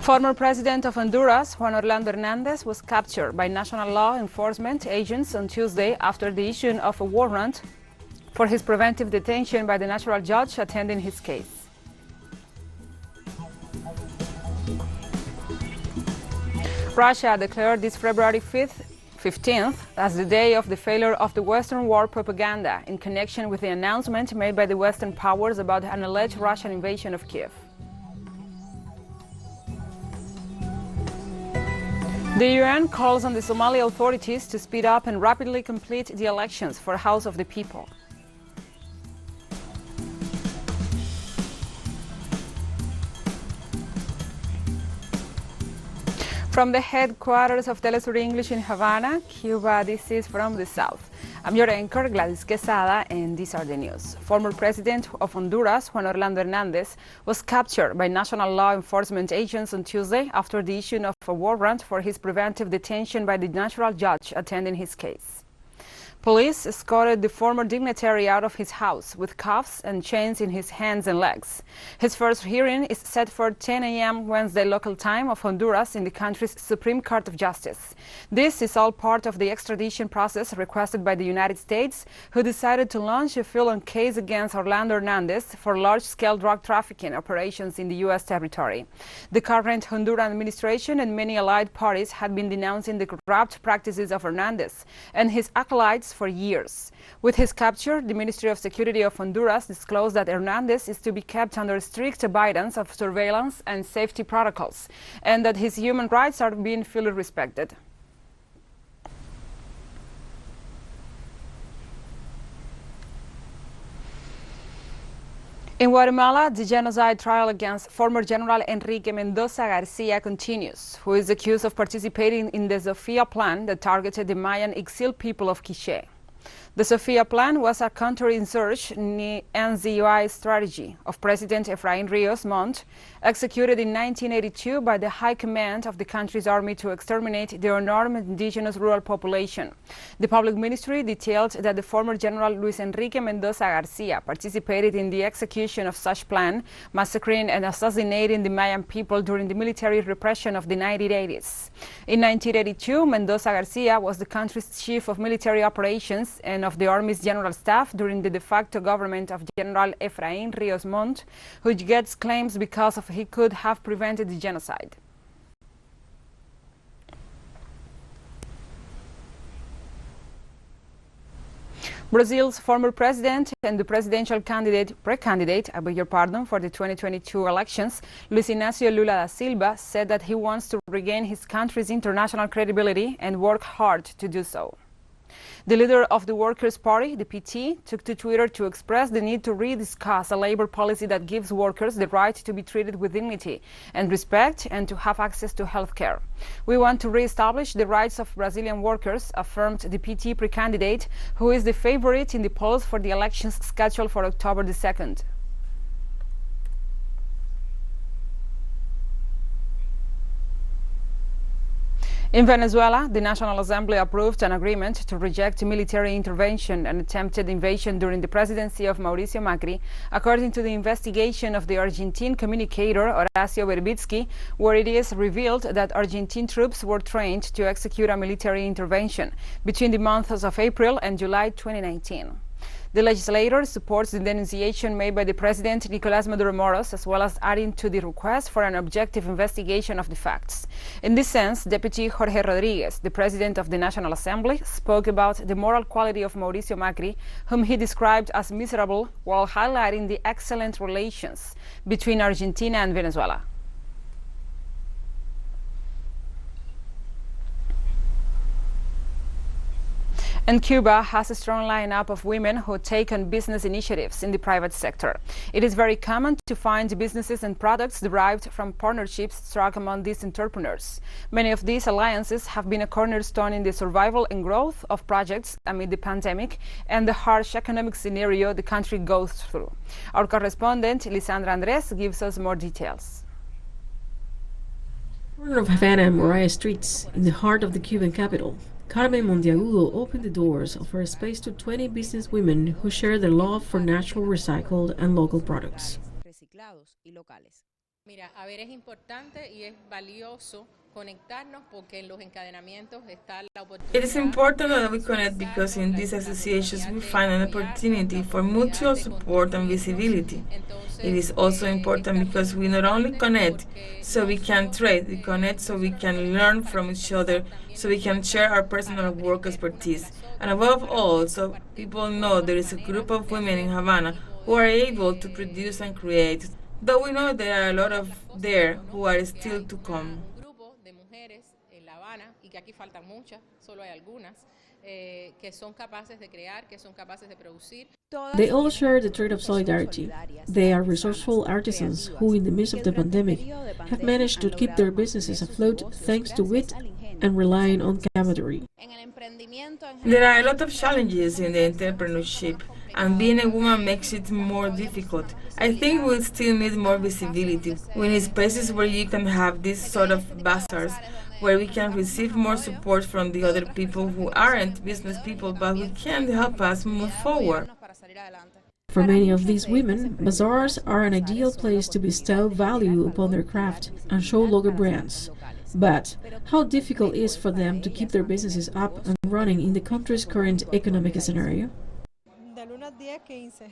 Former President of Honduras, Juan Orlando Hernandez, was captured by national law enforcement agents on Tuesday after the issuing of a warrant for his preventive detention by the natural judge attending his case. Russia declared this February 15th as the day of the failure of the Western war propaganda in connection with the announcement made by the Western powers about an alleged Russian invasion of Kiev. The UN calls on the Somali authorities to speed up and rapidly complete the elections for House of the People. From the headquarters of Telesur English in Havana, Cuba, this is From the South. I'm your anchor, Gladys Quesada, and these are the news. Former President of Honduras, Juan Orlando Hernandez, was captured by national law enforcement agents on Tuesday after the issuing of a warrant for his preventive detention by the natural judge attending his case. Police escorted the former dignitary out of his house with cuffs and chains in his hands and legs. His first hearing is set for 10 a.m. Wednesday local time of Honduras in the country's Supreme Court of Justice. This is all part of the extradition process requested by the United States, who decided to launch a full-on case against Orlando Hernandez for large-scale drug trafficking operations in the U.S. territory. The current Honduran administration and many allied parties had been denouncing the corrupt practices of Hernandez and his acolytes for years. With his capture, the Ministry of Security of Honduras disclosed that Hernandez is to be kept under strict abidance of surveillance and safety protocols, and that his human rights are being fully respected. In Guatemala, the genocide trial against former General Enrique Mendoza Garcia continues, who is accused of participating in the Sofia plan that targeted the Mayan exiled people of Quiché. The Sofia plan was a counterinsurgency NZI strategy of President Efraín Ríos Montt, executed in 1982 by the High Command of the country's army to exterminate the unarmed indigenous rural population. The public ministry detailed that the former General Luis Enrique Mendoza Garcia participated in the execution of such plan, massacring and assassinating the Mayan people during the military repression of the 1980s. In 1982, Mendoza Garcia was the country's chief of military operations and of the Army's General Staff during the de facto government of General Efraín Ríos Montt, who gets claims because of he could have prevented the genocide. Brazil's former president and the presidential pre-candidate for the 2022 elections, Luiz Inácio Lula da Silva, said that he wants to regain his country's international credibility and work hard to do so. The leader of the Workers' Party, the PT, took to Twitter to express the need to rediscuss a labor policy that gives workers the right to be treated with dignity and respect and to have access to health care. We want to re-establish the rights of Brazilian workers, affirmed the PT pre-candidate, who is the favorite in the polls for the elections scheduled for October the 2nd. In Venezuela, the National Assembly approved an agreement to reject military intervention and attempted invasion during the presidency of Mauricio Macri, according to the investigation of the Argentine communicator Horacio Verbitsky, where it is revealed that Argentine troops were trained to execute a military intervention between the months of April and July 2019. The legislator supports the denunciation made by the President Nicolás Maduro Moros, as well as adding to the request for an objective investigation of the facts. In this sense, Deputy Jorge Rodriguez, the President of the National Assembly, spoke about the moral quality of Mauricio Macri, whom he described as miserable, while highlighting the excellent relations between Argentina and Venezuela. And Cuba has a strong lineup of women who take on business initiatives in the private sector. It is very common to find businesses and products derived from partnerships struck among these entrepreneurs. Many of these alliances have been a cornerstone in the survival and growth of projects amid the pandemic and the harsh economic scenario the country goes through. Our correspondent, Lisandra Andres, gives us more details. Corner of Havana and Moriah Streets, in the heart of the Cuban capital, Carmen Monteagudo opened the doors of her space to 20 business women who share their love for natural, recycled, and local products. Mira, a ver, es importante y es valioso conectarnos porque en los encadenamientos está la It is oportunidad important de that we connect asociarnos because con in la these associations oportunidad we de find an apoyarnos, opportunity la for oportunidad mutual de support and construirnos. visibility. It Entonces, is also es important también because we not only importante connect porque so no we can solo, trade, we connect no so we solo nos can conectamos learn para from each other, conversar, también so nos we can share our conectamos para personal work aprender unas de expertise. las And otras, above para all, poder so compartir people know formas, there is a maneras group of de women in hacer Havana y who are poder able to produce and create, though we know there are a lot of las cosas, there pero no, who are que still hay to come. un grupo de mujeres en La Habana, y que aquí faltan muchas, solo hay algunas, que son capaces de crear, que son capaces de producir. They all share the trait of solidarity. They are resourceful artisans who, in the midst of the pandemic, have managed to keep their businesses afloat thanks to wit and relying on camaraderie. There are a lot of challenges in the entrepreneurship, and being a woman makes it more difficult. I think we'll still need more visibility. We need spaces where you can have these sort of bazaars, where we can receive more support from the other people who aren't business people but who can help us move forward. For many of these women, bazaars are an ideal place to bestow value upon their craft and show local brands. But how difficult is it for them to keep their businesses up and running in the country's current economic scenario? Del 1 al 10, 15.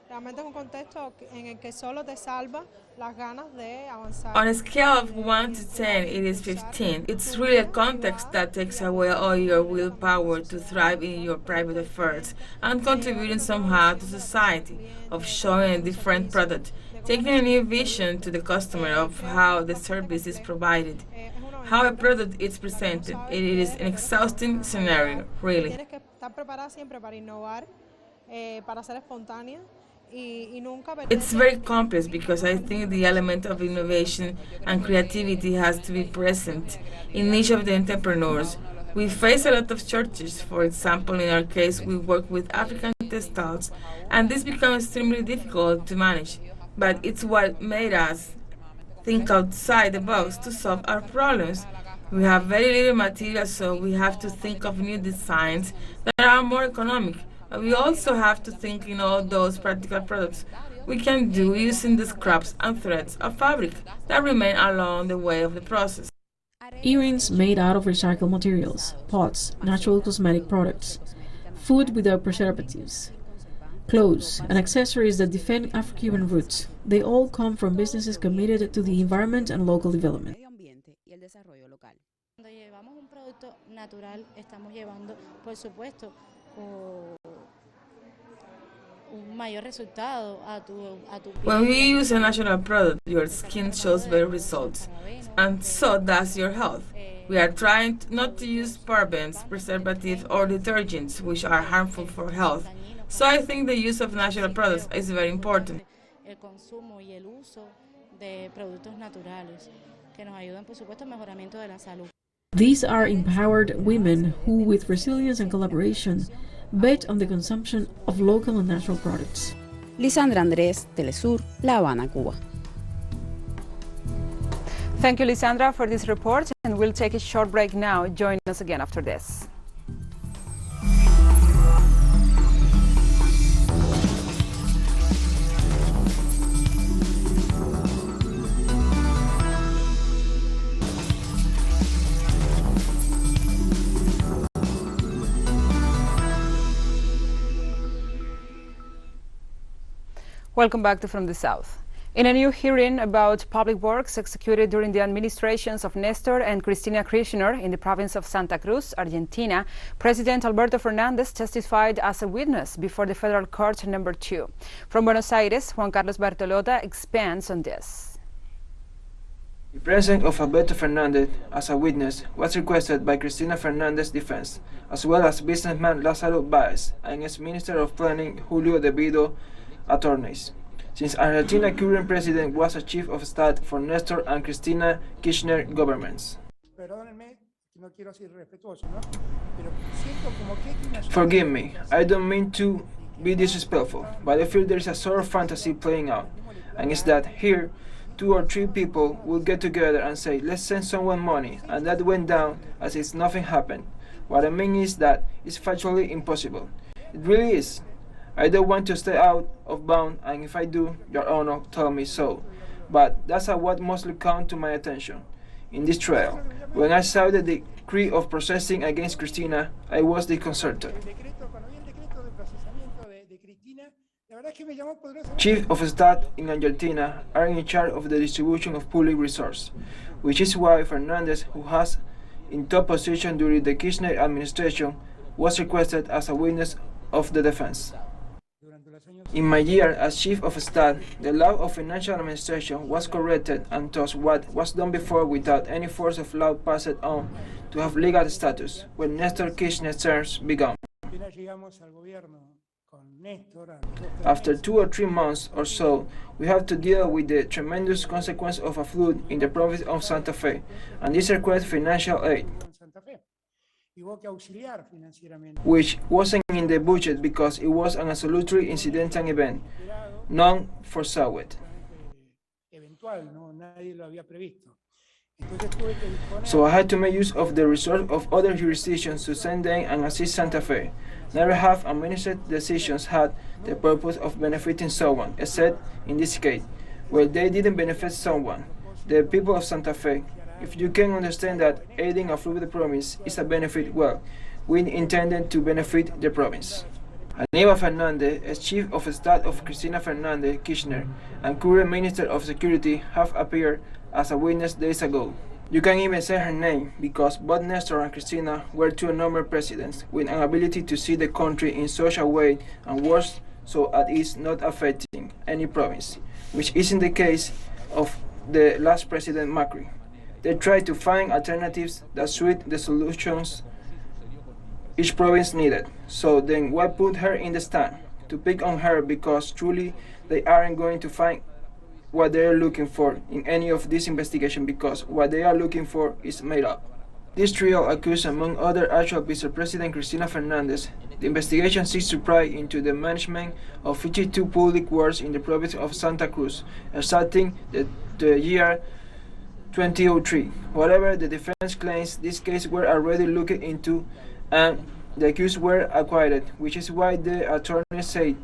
Realmente es un contexto en el que solo te salva las ganas de avanzar. On a scale of 1 to 10, it is 15. It's really a context that takes away all your willpower to thrive in your private affairs and contributing somehow to society, of showing a different product, taking a new vision to the customer of how the service is provided, how a product is presented. It is an exhausting scenario, really. Tienes que estar preparada siempre para innovar, para ser espontánea. It's very complex because I think the element of innovation and creativity has to be present in each of the entrepreneurs. We face a lot of shortages. For example, in our case, we work with African textiles, and this becomes extremely difficult to manage. But it's what made us think outside the box to solve our problems. We have very little material, so we have to think of new designs that are more economic. But we also have to think in all those practical products we can do using the scraps and threads of fabric that remain along the way of the process. Earrings made out of recycled materials, pots, natural cosmetic products, food without preservatives, clothes, and accessories that defend Afro-Cuban roots. They all come from businesses committed to the environment and local development. Cuando llevamos un producto natural, estamos llevando, por supuesto, un mayor resultado a tu piel. When we use a natural product, your skin shows better results, and so does your health. We are trying not to use parabens, preservatives, or detergents, which are harmful for health. So I think the use of natural products is very important. El consumo y el uso de productos naturales que nos ayudan, por supuesto, al mejoramiento de la salud. These are empowered women who, with resilience and collaboration, bet on the consumption of local and natural products. Lisandra Andrés, Telesur, La Habana, Cuba. Thank you, Lisandra, for this report, and we'll take a short break now. Join us again after this. Welcome back to From the South. In a new hearing about public works executed during the administrations of Nestor and Cristina Kirchner in the province of Santa Cruz, Argentina, President Alberto Hernandez testified as a witness before the Federal Court No. 2. From Buenos Aires, Juan Carlos Bertolota expands on this. The presence of Alberto Hernandez as a witness was requested by Cristina Fernandez's defense, as well as businessman Lázaro Báez and ex-Minister of Planning Julio Debido attorneys, since Argentina's current president was a chief of staff for Nestor and Cristina Kirchner governments. Forgive me, I don't mean to be disrespectful, but I feel there is a sort of fantasy playing out, and it's that here 2 or 3 people will get together and say, let's send someone money, and that went down as if nothing happened. What I mean is that it's factually impossible. It really is. I don't want to stay out of bounds, and if I do, Your Honor, tell me so. But that's what mostly come to my attention in this trial. When I saw the decree of processing against Cristina, I was disconcerted. Chief of Staff in Argentina are in charge of the distribution of public resources, which is why Hernandez, who has in top position during the Kirchner administration, was requested as a witness of the defense. In my year as Chief of Staff, the law of financial administration was corrected and thus what was done before without any force of law passed on to have legal status when Néstor Kirchner's terms began. After 2 or 3 months or so, we have to deal with the tremendous consequence of a flood in the province of Santa Fe, and this requires financial aid, which wasn't in the budget because it was an absolutely incidental event, none foresaw it. So I had to make use of the resource of other jurisdictions to send them and assist Santa Fe. Never have administrative decisions had the purpose of benefiting someone, except in this case, where they didn't benefit someone, the people of Santa Fe. If you can understand that aiding a fluid province is a benefit, well, we intended to benefit the province. Aníbal Fernández, as Chief of Staff of Cristina Fernández Kirchner and current Minister of Security, have appeared as a witness days ago. You can even say her name, because both Néstor and Cristina were two normal presidents with an ability to see the country in such a way and worse so that it's not affecting any province, which isn't the case of the last president Macri. They tried to find alternatives that suit the solutions each province needed. So then why put her in the stand? To pick on her because truly they aren't going to find what they are looking for in any of this investigation, because what they are looking for is made up. This trio accused, among other, actual Vice President Cristina Fernández. The investigation seeks to pry into the management of 52 public works in the province of Santa Cruz, starting the year 2003. However, the defense claims this case were already looked into and the accused were acquitted, which is why the attorney said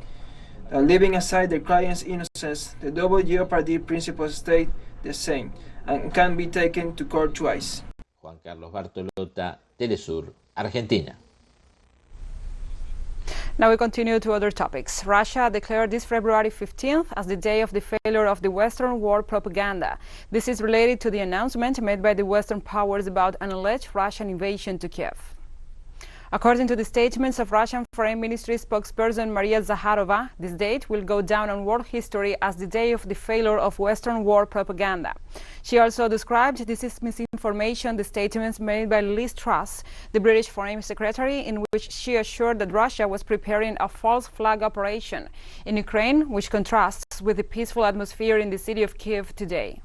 leaving aside the client's innocence, the double jeopardy principles stay the same and can be taken to court twice. Juan Carlos Bartolota, Telesur, Argentina. Now we continue to other topics. Russia declared this February 15th as the day of the failure of the Western war propaganda. This is related to the announcement made by the Western powers about an alleged Russian invasion to Kiev. According to the statements of Russian Foreign Ministry spokesperson Maria Zakharova, this date will go down on world history as the day of the failure of Western war propaganda. She also described this as misinformation the statements made by Liz Truss, the British Foreign Secretary, in which she assured that Russia was preparing a false flag operation in Ukraine, which contrasts with the peaceful atmosphere in the city of Kiev today.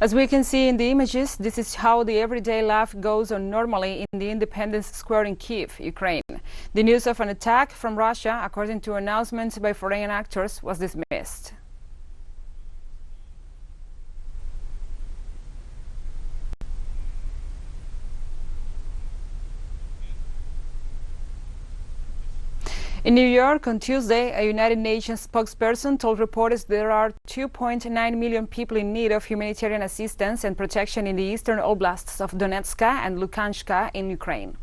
As we can see in the images, this is how the everyday life goes on normally in the Independence Square in Kiev, Ukraine. The news of an attack from Russia, according to announcements by foreign actors, was dismissed. In New York on Tuesday, a United Nations spokesperson told reporters there are 2.9 million people in need of humanitarian assistance and protection in the eastern oblasts of Donetsk and Luhansk in Ukraine.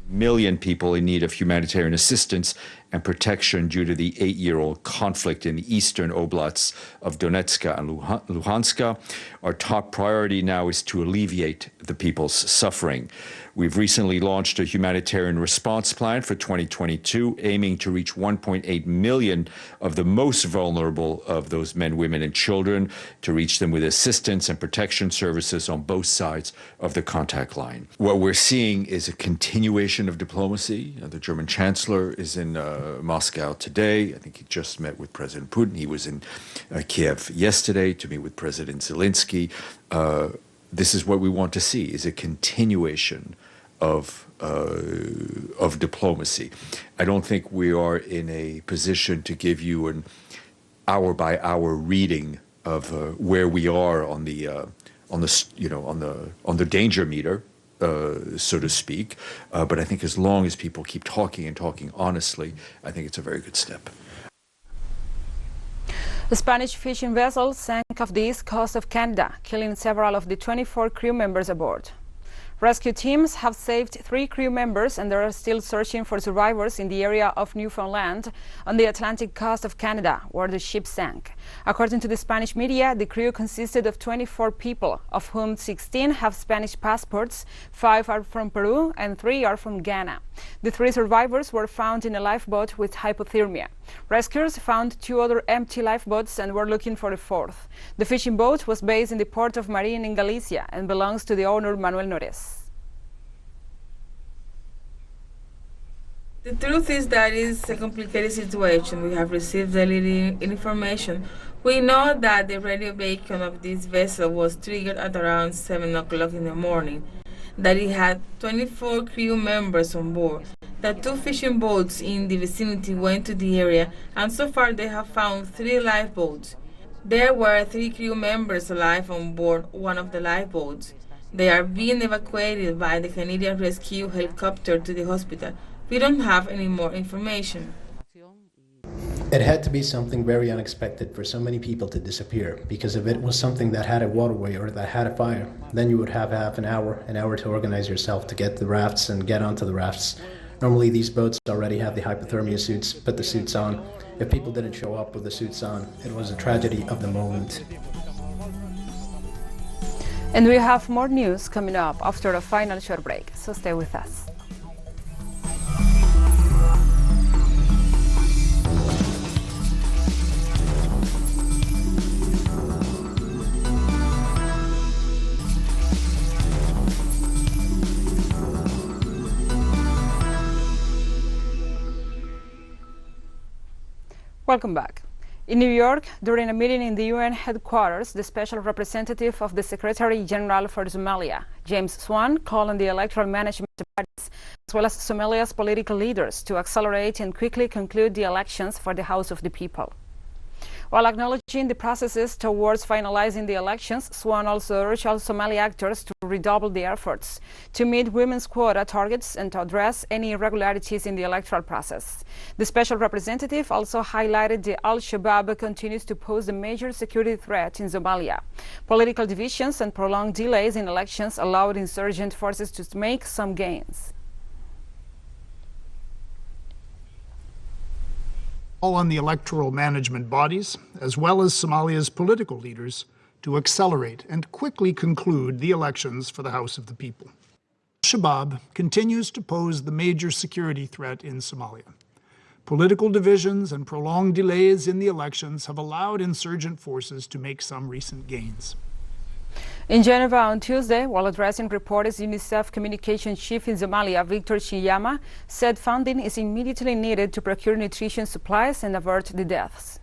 Million people in need of humanitarian assistance and protection due to the 8-year-old conflict in the eastern oblasts of Donetsk and Luhansk. Our top priority now is to alleviate the people's suffering. We've recently launched a humanitarian response plan for 2022, aiming to reach 1.8 million of the most vulnerable of those men, women, and children, to reach them with assistance and protection services on both sides of the contact line. What we're seeing is a continuation of diplomacy. The German Chancellor is in Moscow today. I think he just met with President Putin. He was in Kiev yesterday to meet with President Zelensky. This is what we want to see, is a continuation of diplomacy. I don't think we are in a position to give you an hour-by-hour reading of where we are on the danger meter. so to speak. But I think as long as people keep talking and talking honestly, I think it's a very good step. A Spanish fishing vessel sank off the east coast of Canada, killing several of the 24 crew members aboard. Rescue teams have saved 3 crew members and they are still searching for survivors in the area of Newfoundland on the Atlantic coast of Canada, where the ship sank. According to the Spanish media, the crew consisted of 24 people, of whom 16 have Spanish passports, 5 are from Peru and 3 are from Ghana. The 3 survivors were found in a lifeboat with hypothermia. Rescuers found 2 other empty lifeboats and were looking for a 4th. The fishing boat was based in the port of Marin in Galicia and belongs to the owner Manuel Nores. The truth is that it's a complicated situation. We have received daily information. We know that the radio beacon of this vessel was triggered at around 7 o'clock in the morning, that it had 24 crew members on board, that 2 fishing boats in the vicinity went to the area, and so far they have found 3 lifeboats. There were 3 crew members alive on board one of the lifeboats. They are being evacuated by the Canadian Rescue Helicopter to the hospital. We don't have any more information. It had to be something very unexpected for so many people to disappear, because if it was something that had a waterway or that had a fire, then you would have half an hour to organize yourself to get the rafts and get onto the rafts. Normally these boats already have the hypothermia suits, put the suits on. If people didn't show up with the suits on, it was a tragedy of the moment. And we have more news coming up after a final short break, so stay with us. Welcome back. In New York, during a meeting in the UN headquarters, the special representative of the Secretary General for Somalia, James Swan, called on the electoral management bodies as well as Somalia's political leaders to accelerate and quickly conclude the elections for the House of the People. While acknowledging the processes towards finalizing the elections, Swan also urged all Somali actors to redouble the efforts to meet women's quota targets and to address any irregularities in the electoral process. The special representative also highlighted that Al-Shabaab continues to pose a major security threat in Somalia. Political divisions and prolonged delays in elections allowed insurgent forces to make some gains. All on the electoral management bodies, as well as Somalia's political leaders, to accelerate and quickly conclude the elections for the House of the People. Al-Shabaab continues to pose the major security threat in Somalia. Political divisions and prolonged delays in the elections have allowed insurgent forces to make some recent gains. In Geneva on Tuesday, while addressing reporters, UNICEF communications chief in Somalia, Victor Chiyama, said funding is immediately needed to procure nutrition supplies and avert the deaths.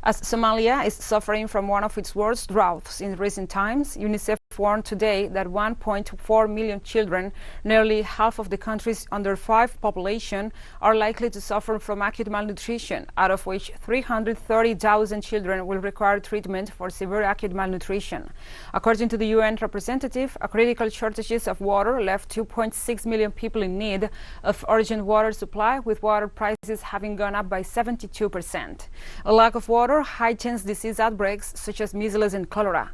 As Somalia is suffering from one of its worst droughts in recent times, UNICEF warned today that 1.4 million children, nearly half of the country's under 5 population, are likely to suffer from acute malnutrition, out of which 330,000 children will require treatment for severe acute malnutrition. According to the UN representative, a critical shortages of water left 2.6 million people in need of urgent water supply, with water prices having gone up by 72%. A lack of water heightens disease outbreaks such as measles and cholera.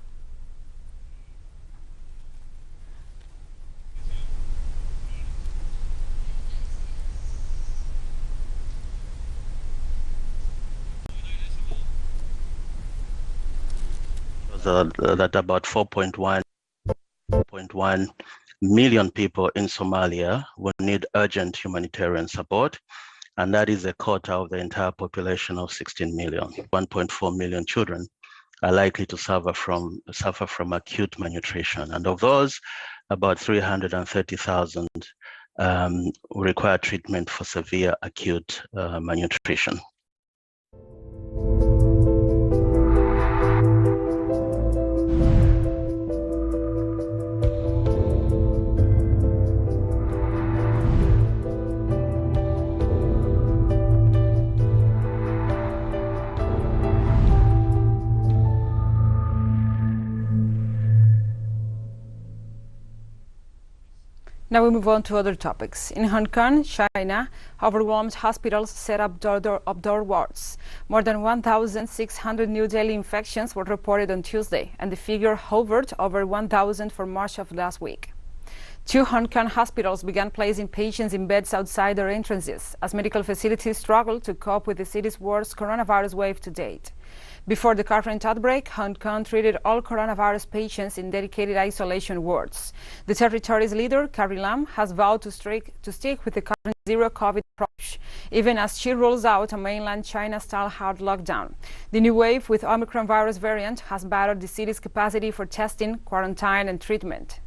That about 4.1 million people in Somalia will need urgent humanitarian support, and that is a quarter of the entire population of 16 million. 1.4 million children are likely to suffer from acute malnutrition, and of those, about 330,000 require treatment for severe acute malnutrition. Now we move on to other topics. In Hong Kong, China, overwhelmed hospitals set up outdoor wards. More than 1,600 new daily infections were reported on Tuesday, and the figure hovered over 1,000 for March of last week. 2 Hong Kong hospitals began placing patients in beds outside their entrances as medical facilities struggled to cope with the city's worst coronavirus wave to date. Before the current outbreak, Hong Kong treated all coronavirus patients in dedicated isolation wards. The territory's leader, Carrie Lam, has vowed to stick with the current zero-COVID approach, even as she rolls out a mainland China-style hard lockdown. The new wave with Omicron virus variant has battered the city's capacity for testing, quarantine, and treatment.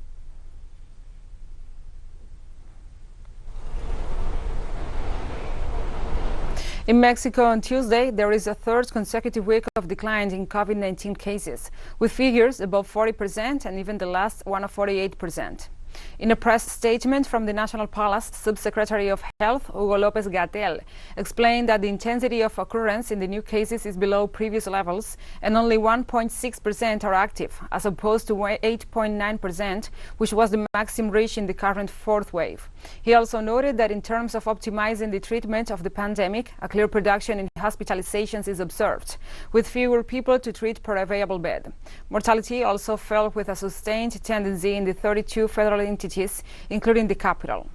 In Mexico on Tuesday, there is a third consecutive week of decline in COVID-19 cases, with figures above 40% and even the last one of 48%. In a press statement from the National Palace, Subsecretary of Health, Hugo López-Gatell, explained that the intensity of occurrence in the new cases is below previous levels and only 1.6% are active, as opposed to 8.9%, which was the maximum reached in the current fourth wave. He also noted that in terms of optimizing the treatment of the pandemic, a clear reduction in hospitalizations is observed, with fewer people to treat per available bed. Mortality also fell with a sustained tendency in the 32 federal entities, including the capital.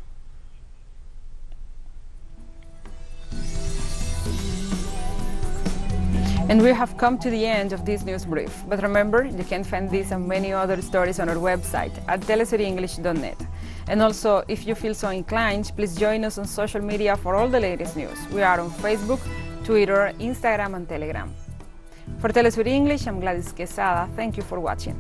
And we have come to the end of this news brief. But remember, you can find this and many other stories on our website at telesurienglish.net. And also, if you feel so inclined, please join us on social media for all the latest news. We are on Facebook, Twitter, Instagram, and Telegram. For Telesur English, I'm Gladys Quesada. Thank you for watching.